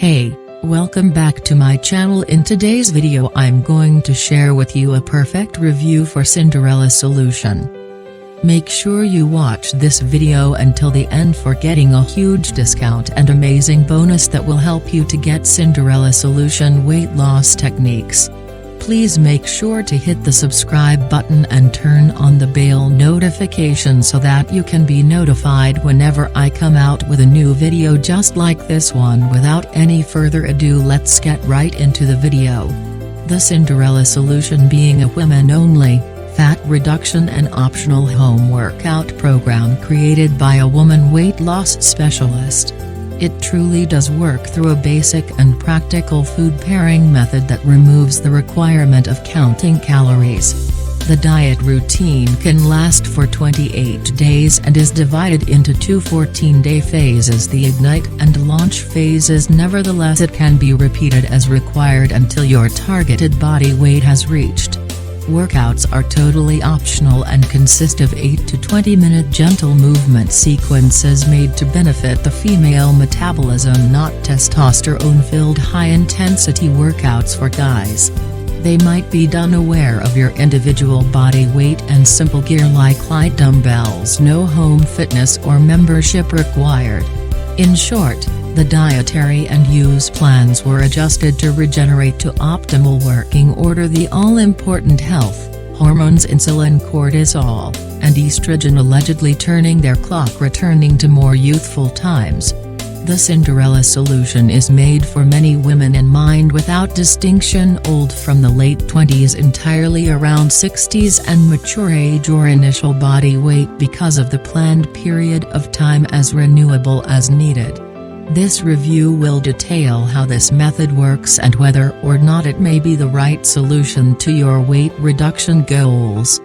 Hey, welcome back to my channel. In today's video I'm going to share with you a perfect review for Cinderella Solution. Make sure you watch this video until the end for getting a huge discount and amazing bonus that will help you to get Cinderella Solution weight loss techniques. Please make sure to hit the subscribe button and turn on the bell notification so that you can be notified whenever I come out with a new video just like this one. Without any further ado, let's get right into the video. The Cinderella Solution being a women-only, fat reduction and optional home workout program created by a woman weight loss specialist. It truly does work through a basic and practical food pairing method that removes the requirement of counting calories. The diet routine can last for 28 days and is divided into two 14-day phases. The Ignite and Launch phases. Nevertheless, it can be repeated as required until your targeted body weight has reached. Workouts are totally optional and consist of 8 to 20-minute gentle movement sequences made to benefit the female metabolism, not testosterone-filled high-intensity workouts for guys. They might be done aware of your individual body weight and simple gear like light dumbbells. No home fitness or membership required. In short, the dietary and use plans were adjusted to regenerate to optimal working order. The all-important health hormones insulin, cortisol, and estrogen allegedly turning their clock, returning to more youthful times. The Cinderella Solution is made for many women in mind without distinction, old from the late 20s entirely around 60s and mature age or initial body weight because of the planned period of time as renewable as needed. This review will detail how this method works and whether or not it may be the right solution to your weight reduction goals.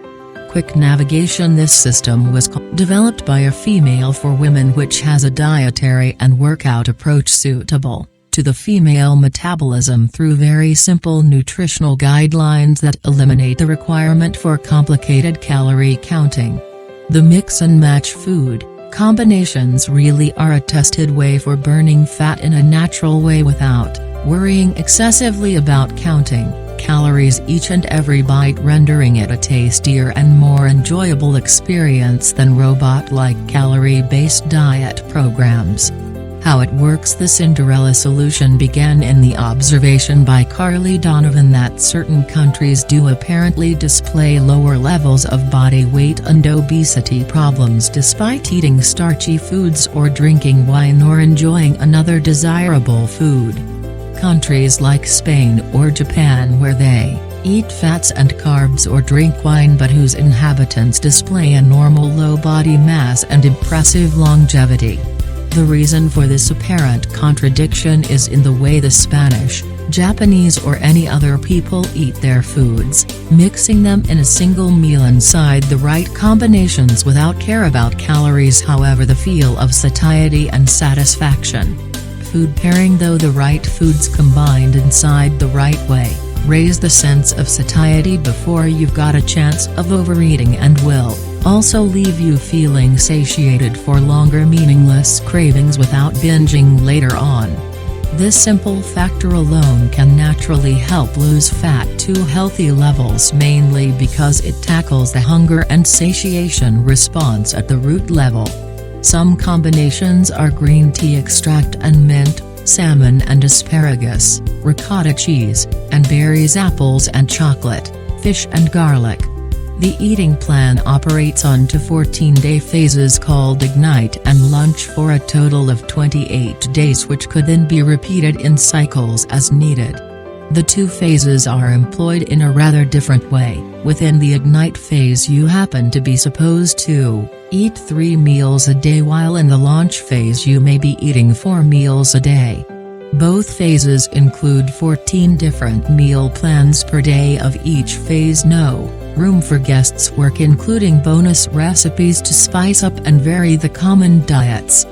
Quick navigation. This system was developed by a female for women, which has a dietary and workout approach suitable to the female metabolism through very simple nutritional guidelines that eliminate the requirement for complicated calorie counting. The mix and match food combinations really are a tested way for burning fat in a natural way without worrying excessively about counting calories each and every bite, rendering it a tastier and more enjoyable experience than robot-like calorie-based diet programs. How it works. The Cinderella Solution began in the observation by Donovan that certain countries do apparently display lower levels of body weight and obesity problems despite eating starchy foods or drinking wine or enjoying another desirable food. Countries like Spain or Japan, where they eat fats and carbs or drink wine but whose inhabitants display a normal low body mass and impressive longevity. The reason for this apparent contradiction is in the way the Spanish, Japanese or any other people eat their foods, mixing them in a single meal inside the right combinations without care about calories. However, the feel of satiety and satisfaction. Food pairing. Though the right foods combined inside the right way, raise the sense of satiety before you've got a chance of overeating and will also leave you feeling satiated for longer, meaningless cravings without binging later on. This simple factor alone can naturally help lose fat to healthy levels, mainly because it tackles the hunger and satiation response at the root level. Some combinations are green tea extract and mint, salmon and asparagus, ricotta cheese, and berries, apples and chocolate, fish and garlic. The eating plan operates on two 14-day phases called Ignite and Launch for a total of 28 days, which could then be repeated in cycles as needed. The two phases are employed in a rather different way. Within the Ignite phase you happen to be supposed to eat 3 meals a day, while in the Launch phase you may be eating 4 meals a day. Both phases include 14 different meal plans per day of each phase. No room for guests work, including bonus recipes to spice up and vary the common diets.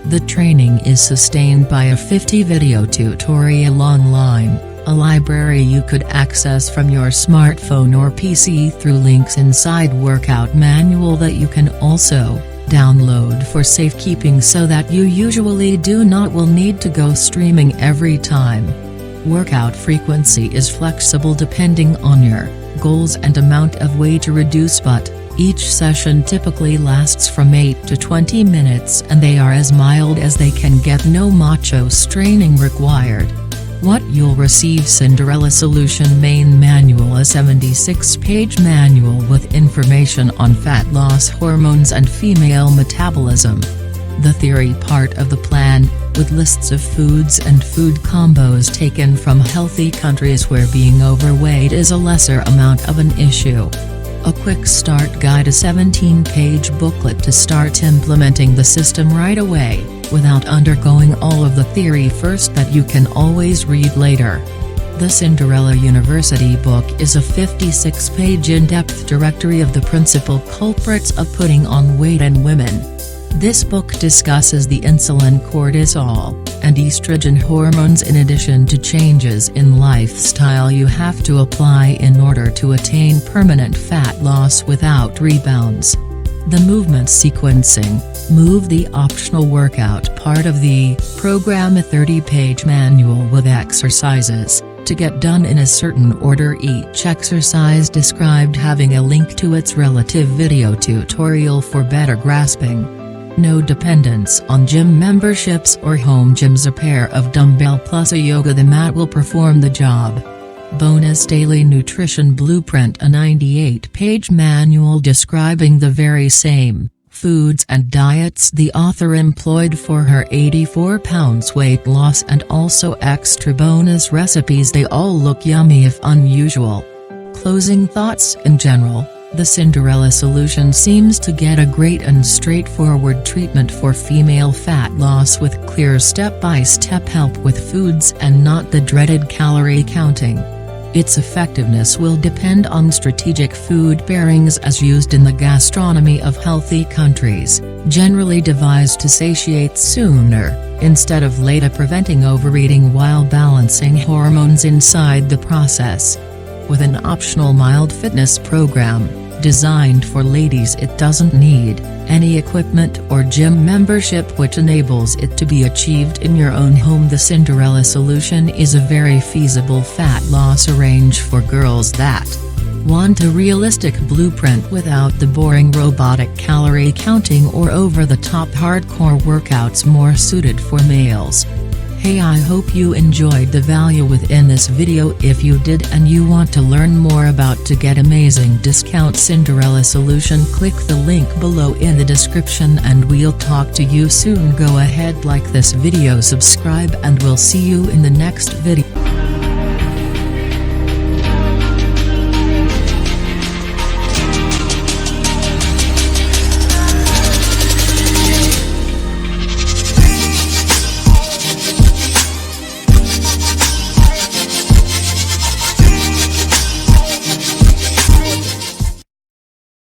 The training is sustained by a 50-video tutorial online, a library you could access from your smartphone or PC through links inside workout manual that you can also download for safekeeping so that you usually do not will need to go streaming every time. Workout frequency is flexible depending on your goals and amount of weight to reduce, but each session typically lasts from 8 to 20 minutes and they are as mild as they can get, no macho straining required. What you'll receive: Cinderella Solution Main Manual, a 76-page manual with information on fat loss, hormones and female metabolism. The theory part of the plan, with lists of foods and food combos taken from healthy countries where being overweight is a lesser amount of an issue. A quick start guide, a 17-page booklet to start implementing the system right away, without undergoing all of the theory first that you can always read later. The Cinderella University book is a 56-page in-depth directory of the principal culprits of putting on weight in women. This book discusses the insulin, cortisol, and estrogen hormones in addition to changes in lifestyle you have to apply in order to attain permanent fat loss without rebounds. The movement sequencing, move the optional workout part of the program, a 30-page manual with exercises to get done in a certain order, each exercise described having a link to its relative video tutorial for better grasping. No dependence on gym memberships or home gyms, a pair of dumbbell plus a yoga the mat will perform the job. Bonus daily nutrition blueprint, a 98-page manual describing the very same foods and diets the author employed for her 84 pounds weight loss, and also extra bonus recipes. They all look yummy if unusual. Closing thoughts: in general, the Cinderella Solution seems to get a great and straightforward treatment for female fat loss with clear step-by-step help with foods and not the dreaded calorie counting. Its effectiveness will depend on strategic food pairings as used in the gastronomy of healthy countries, generally devised to satiate sooner, instead of later, preventing overeating while balancing hormones inside the process. With an optional mild fitness program, designed for ladies, it doesn't need any equipment or gym membership, which enables it to be achieved in your own home. The Cinderella Solution is a very feasible fat loss arrange for girls that want a realistic blueprint without the boring robotic calorie counting or over-the-top hardcore workouts, more suited for males. Hey, I hope you enjoyed the value within this video. If you did and you want to learn more about to get amazing discount Cinderella Solution, click the link below in the description and we'll talk to you soon. Go ahead, like this video, subscribe, and we'll see you in the next video.